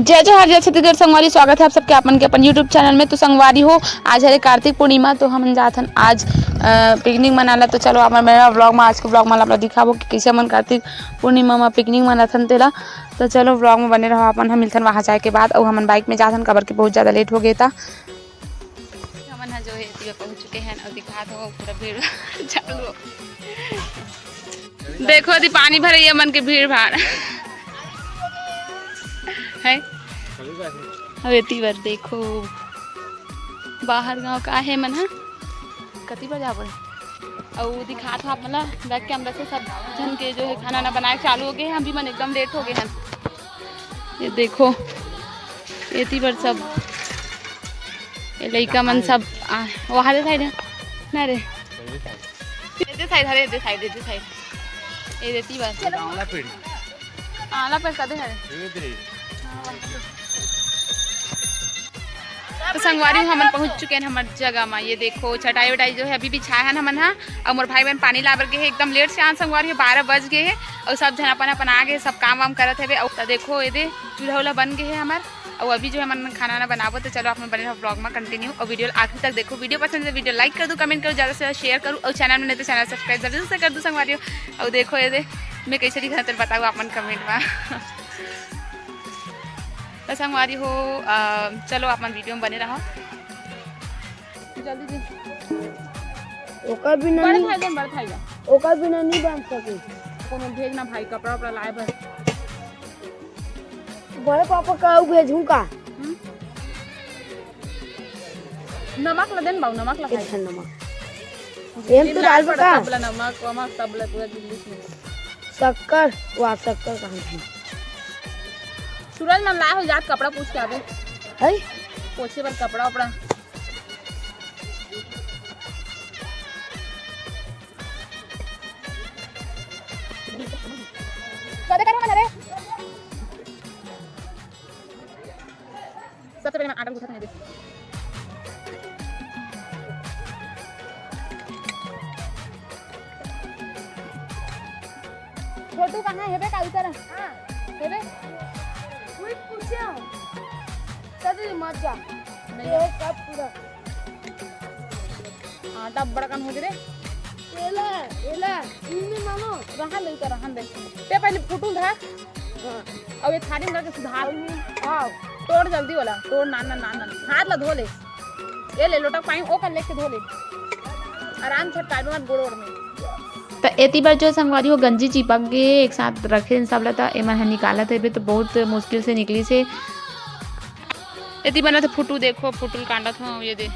जय जय हर छत्तीसगढ़ संगवारी स्वागत है आप सबके अपन के अपन यूट्यूब चैनल में। तो संगवारी हो आज है कार्तिक पूर्णिमा, तो हम जाथन आज पिकनिक मनाला। तो चलो आप मेरा व्लॉग में आज के व्लॉग में आप दिखाबो कि कैसे मन कार्तिक पूर्णिमा में पिकनिक मनाथन तेला। तो चलो व्लॉग में बने रहो अपन। हम मिलथन वहाँ जाए के बाद और हम बाइक में जाथन कबर के बहुत ज़्यादा लेट हो गए था। हमन जो है पहुँच चुके हैं और दिखा दो पूरा भीड़ चालू देखो दी पानी भरे ये मन के भीड़ भाड़ है। अब इतनी बार देखो बाहर गांव का है मन है कति बार जा पड़े और दिखा था आप मतलब बैक कैमरा से सब जन के जो है खाना ना बनाए चालू हो गए हैं। हम भी मन एकदम लेट हो गए हैं। ये देखो इतनी बार सब ये लड़का मन सब वहाँ दे साइड है ना रे ये साइड हरे ये साइड ये देती बार आला पे कदे है। तो संगवारी हम पहुंच चुके हैं हमारे जगह में। ये देखो चटाई वटाई जो है अभी भी छाया है हमन हाँ। और मोर भाई बहन पानी लाबर गए एकदम लेट से आन संगवारी 12 बज गए है और सब जन अपन अपन आ गए सब काम वाम करत है। और देखो ये चूल्हा उल्हा बन गए है हमार और अभी जो है मन खाना ना बनाबो। तो चलो आप बने रहो ब्लॉग में कंटिन्यू और वीडियो आखिर तक देखो। वीडियो पसंद है वीडियो लाइक कर दो, कमेंट करो, ज़्यादा से ज़्यादा शेयर करूँ और चैनल में नहीं तो चैनल सब्सक्राइब जरूर से कर दो संगवारी। और देखो ये मैं कैसे दिखा तो बताऊँ अपन कमेंट में। तो संगवारी हो चलो अपन वीडियो में बने रहो जल्दी ओकर बिना बड़ नहीं खाइजा ओकर बिना नहीं बन सके। कोनो भेज ना भाई कपड़ा उपड़ा लाए भर बड़े पापा का भेजूं का नमक ला देन बाऊ नमक ला खाई एक नमक एम तो डाल बका तबला नमक वमक तबला पूरा दिल्ली में शक्कर वा शक्कर कहां है। सूरज मन लाए हो जात कपड़ा पूछ के आवे है पोछे पर कपड़ा उपड़ा कदे करे मन रे सबसे पहले मैं आटा गूंथा नहीं दे छोटू कहां है बे का उतर हां है बे कोई पूछो तभी मत जा ये कब पूरा आटा बड़ा कन हो गए रे एला एला इने मानो रहा ले कर रहा दे पे पहले फुटू था और ये थाली में करके सुधार आओ तोड़ जल्दी वाला तोड़ नाना नाना हाथ ला धो ले ये ले लोटा पानी ओ कर लेके धो ले आराम से टाइम मत गोड़ में। तो एती बार जो संगवारी हो गंजी चिपक गए एक साथ रखे सब लता एमन निकाला थे तो बहुत मुश्किल से निकली से एती बना था फुटू देखो फुटुल कांडा था ये दे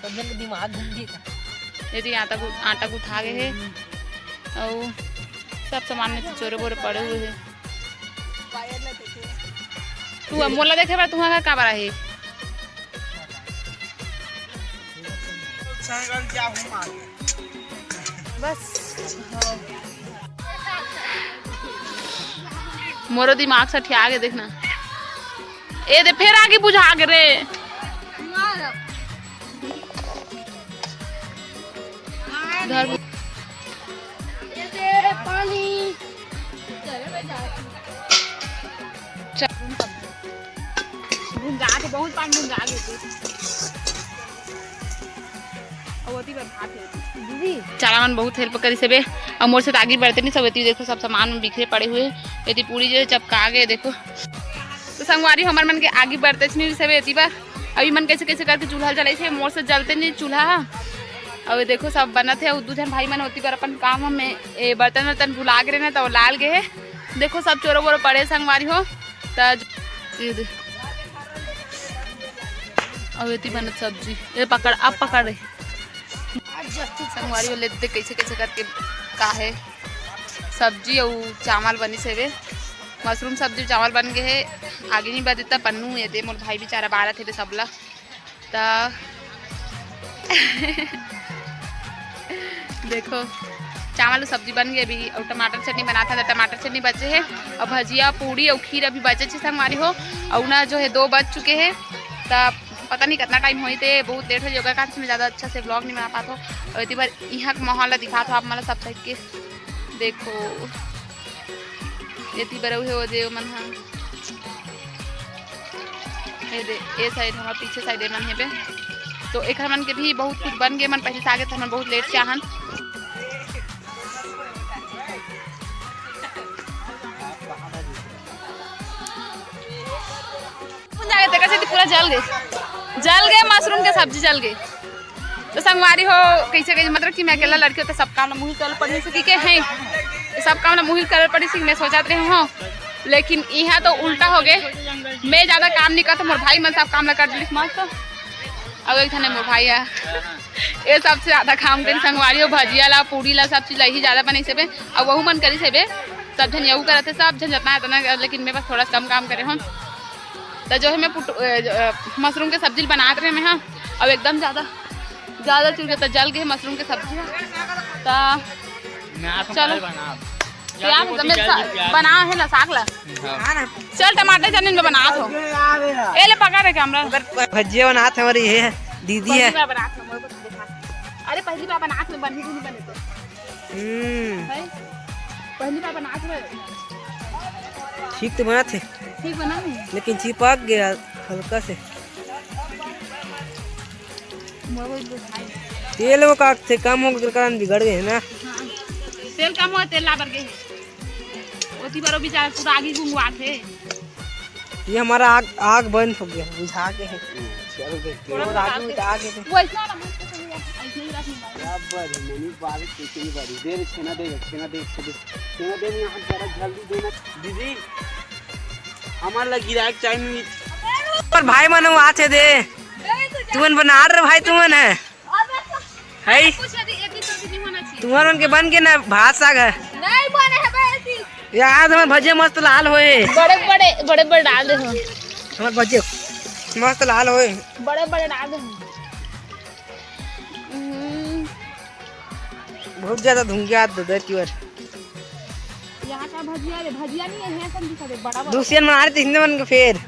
सब जन दिमाग घूम गया यदि आटा गुथा गए है और सब सामान में चोरे बोरे पड़े हुए हैं। तू मोला देखे बा तुम्हारा का बड़ा है बस मोरो दिमाग से ठिया के देखना ए दे फिर आगे बुझा के रे इधर पानी भुंगा के बहुत पानी भुंगा गए अवती पर भात है दीदी चारा मन बहुत हेल्प करी सबे और मोर से आगे बढ़ते नहीं सब एती देखो सब सामान में बिखरे पड़े हुए एती पूरी जो चपका गए देखो। तो संगवारी हमार मन के आगे बढ़ते नहीं सब एती बार अभी मन कैसे कैसे करके चूल्हा जलाई थे मोर से जलते नहीं चूल्हा और देखो सब बनत है दू जन भाई मन होती पर अपन काम में बर्तन वर्तन भुला गए ना तो लाल गए है देखो सब चोरो बोरो पड़े संगवारी हो और एती बनत सब्जी ये पकड़ अब पकड़ रहे संगवारी हो लेते कैसे कैसे करके का है सब्जी और चावल बनी से मशरूम सब्जी चावल बन गए है आगे नहीं बदता पन्नू ये दे मोर भाई बेचारा 12 थे सबला ता देखो चावल सब्जी बन गई अभी और टमाटर चटनी बनाता था टमाटर चटनी बचे है और भजिया पूड़ी और खीर अभी बचे थे संगवारी हो और ना जो है 2 बज चुके हैं तब पता नहीं कितना टाइम हुई थे बहुत लेट हो योगा कारण से मैं ज़्यादा अच्छा से ब्लॉग नहीं बना पाता और इतनी बार यहाँ का माहौल दिखा था आप मतलब सब साइड के देखो इतनी बार हो जे मन ये साइड हमारे पीछे साइड मन है बे तो एक मन के भी बहुत कुछ बन गए मन पहले से आगे तो मन बहुत लेट से आहन पूरा जल गए मशरूम के सब्जी जल गई तो संगवारी हो कैसे कैसे मतलब कि मैं अकेला लड़की हो तो सब काम मुहिल कर पड़ी से कि है सब काम मुहिल कर पड़ी से मैं सोचा रही हूँ लेकिन यहाँ तो उल्टा हो गए मैं ज़्यादा काम नहीं करता मोर भाई मैं सब काम कर दी मस्त अब एक मोर भाई है ये सबसे ज़्यादा काम करी संगवारी हो भजिया ला पूड़ी ला सब चीज़ ही ज़्यादा बनी से अब वह मन करी से सब जन यू करते सब जन जितना इतना लेकिन मेरे पास थोड़ा कम काम करे हूँ तो जो है मैं मशरूम के सब्जी बना रहे मैं हाँ अब एकदम ज़्यादा चुल गया जल गए मशरूम के सब्जी तो चलो बना है ना साग ला चल टमाटर चटनी में बना दो ए ले पका रे कैमरा भजिया बनात हमारी ये दीदी है अरे पहली बार बनात में बनी नहीं बने तो पहली बार बनात में ठीक तो बना थे ठीक बना नहीं लेकिन चिपक गया हल्का से तेल वो का थे कम हो गए कारण बिगड़ गए ना तेल कम हो तेल ला बर गए ओती बारो बेचारा पूरा आगे घुमवा थे ये हमारा आग बंद हो गया बुझा के है चल गए और आगे में आगे थे वो ऐसा ना ऐसे ही रखनी बराबर मनी बाल कितनी बड़ी देर छेना दे यहां जरा जल्दी देना दीदी हमार लगी राख चाहिए पर भाई मन आते दे तुमन बना रहे भाई तुमन है तुम्हारे उनके बन के ना भात साग है नहीं बने है बेटी यार हमारे भजिया मस्त लाल होए बड़े डाल दे हो हमारे भजिया मस्त लाल होए बड़े डाल दे बहुत ज्यादा धुंगिया देती है यहाँ का भजिया नहीं है सब दिखा दे बड़ा दूसरे बना रही थी बन के फिर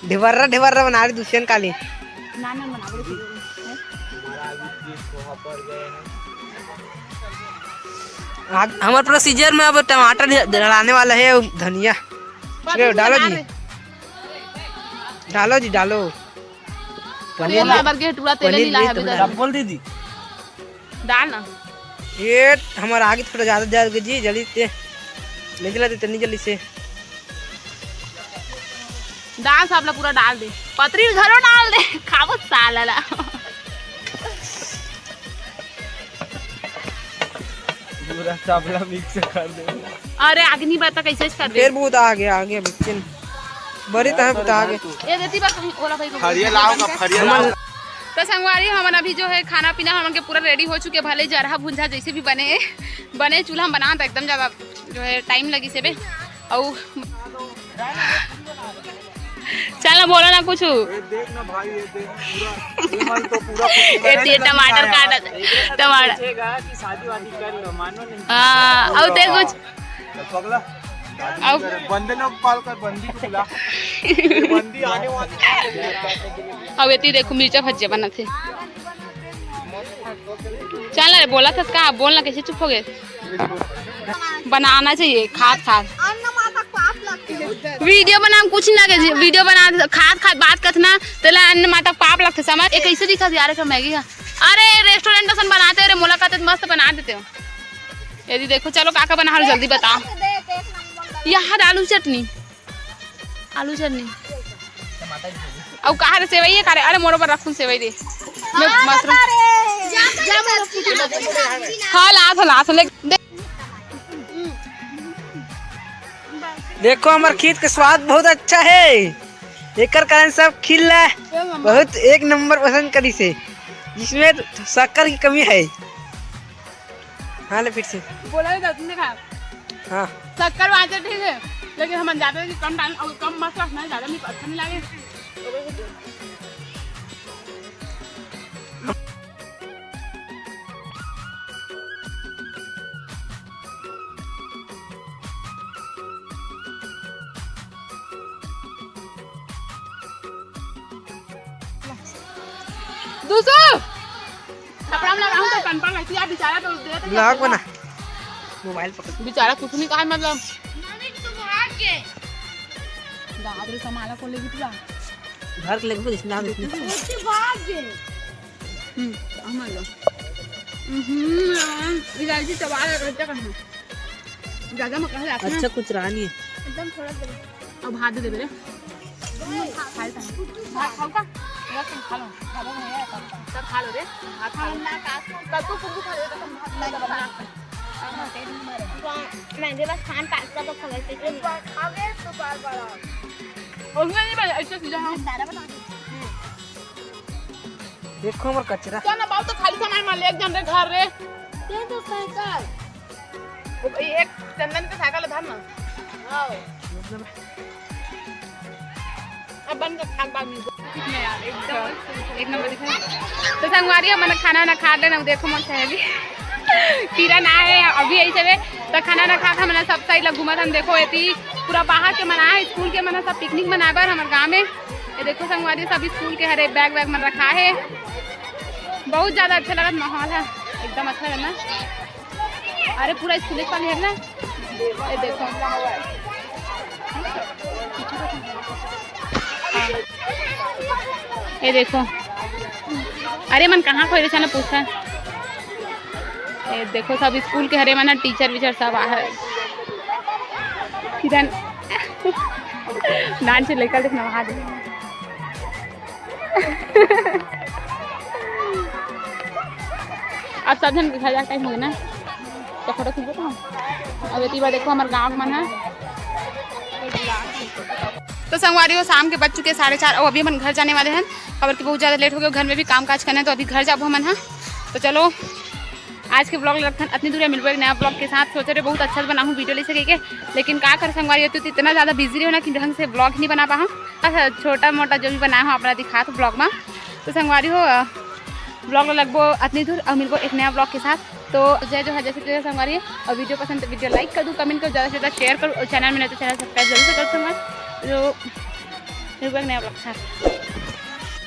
ढिबर्रा बना रही दूसरे काली नाना बना बोले हमारे प्रोसीजर में अब टमाटर डालने वाला है धनिया डालो जी पनीर बोल दीदी डाल ना ये हमारा आगे थोड़ा ज्यादा जी जल्दी से नहीं जला देते नहीं जल्दी से डाल सब पूरा डाल दे पतरी घरों डाल दे खाबो साला पूरा चावला मिक्स कर दे अरे अग्नि बता कैसे कर दे फिर बहुत आगे बच्चन बड़ी तरह बता आगे ये देती बा कहीं ओला भाई फरिया लाओ तो संगवारी हम अभी जो है खाना पीना हम के पूरा रेडी हो चुके भले जरहा भुंजा जैसे भी बने चूल्हा बना तो एकदम ज्यादा जो है टाइम लगी से और चल बोलो ना कुछ देख ना भाई ये देख पूरा तो पूरा ये टमाटर काटा टमाटर कि शादी वादी कर लो मानो नहीं हां और देख कुछ पगला अब बंदे ने कॉल कर बंदी को बुला बंदी आने वाली अब ये देखो मिर्चा भजिया बना थे चल रे बोला था का बोलना कैसे चुप हो गए बनाना चाहिए खाद वीडियो बना कुछ ना के वीडियो बना खाद बात करना तेला अन्न माता पाप लगते समझ एक ऐसे दिखा यार का मैगी का अरे रेस्टोरेंट सन बनाते हो रे मुलाकात मस्त बना देते हो यदि देखो चलो काका बना लो जल्दी बताओ यहाँ आलू चटनी और कहा सेवई है कारे अरे मोरो पर रखूं सेवई दे मैं मशरूम हाँ लाथ ले देखो हमारे खीर का स्वाद बहुत अच्छा है एक कारण सब खिल रहा है बहुत एक नंबर पसंद करी से जिसमें शक्कर की कमी है हाँ ले फिर से बोला तुमने कहा हाँ शक्कर वाचे ठीक है लेकिन हम जाते हैं कि कम टाइम और कम मसाला नहीं ज़्यादा नहीं अच्छा नहीं लगे दूसरा कपड़ा में लगाऊं तो कंपन लगती है बेचारा तो दे तो ब्लॉग बना मोबाइल पकड़ बेचारा कुछ नहीं कहा मतलब रात संभाला को लेगी तुला घर के लेके इसमें आगे उसके बाद जे अमल इलाजी चबाला रहता कहां ज्यादा मत कहा जाता अच्छा कुछ रहा नहीं है। एकदम थोड़ा देर अब भात दे बेरे खाओ का खा लो सब खा लो रे भात खा लो ना कास कल तो कुछ खा ले तो भात नहीं बना मैंने बस खान पास का तो खबर से खावे तो बार उसमें नहीं बना ऐसे सीधा हम दाना बना देखो हमारा कचरा क्या ना बात तो खाली सामान मान ले एक जन रे घर रे दे दो साइकिल एक चंदन के साइकिल धर ना आओ अब बन के खान बाद में कितने यार एकदम एक नंबर दिखा तो संगवारी हमने खाना ना खा लेना देखो मन सहेली किरण आए अभी ऐसे में तो खाना ना खा हमने सब साइड ला घुमा हम देखो एती पूरा बाहर के मना है स्कूल के मना सब पिकनिक मनाबर हमारे गांव में ये देखो संगवारी सब स्कूल के हरे बैग वैग में रखा है बहुत ज़्यादा अच्छा लगा माहौल है एकदम अच्छा है ना अरे पूरा स्कूल का है ना ये देखो ये देखो अरे मन कहाँ खोले छा ना पूछा ये देखो सब स्कूल के हरे मना टीचर विचर सब है किरण नान से लेकर देखना वहाँ दे अब सब जन घर जाकर टाइम हो गया ना तो फोटो खींचो तो अब ये देखो हमारे गाँव में है तो संगवारी शाम के बज चुके 4:30 और अभी हम घर जाने वाले हैं खबर कि बहुत ज़्यादा लेट हो गया घर में भी काम काज करना है तो अभी घर जाबो हम तो चलो आज के ब्लॉग लगता इतनी दूर मिलबो एक नया ब्लॉग के साथ सोचे रहे बहुत अच्छा बनाऊँ वीडियो ले सके लेकिन क्या कर संगवारी होती तो इतना ज़्यादा बिजी रहो ना कि ढंग से ब्लॉग नहीं बना पाऊँ अच्छा छोटा मोटा जो भी बनाया हो अपना दिखा तो ब्लॉग में तो संगवारी हो ब्लॉग लगभग इतनी दूर और मिलबो एक नया ब्लॉग के साथ तो जय जो है जैसे संगवारी और वीडियो पसंद तो वीडियो लाइक कर दूँ कमेंट करो ज़्यादा से ज़्यादा शेयर करो और चैनल में नहीं तो चैनल सब्सक्राइब जरूर से कर दूँगा तो नया ब्लॉग के साथ।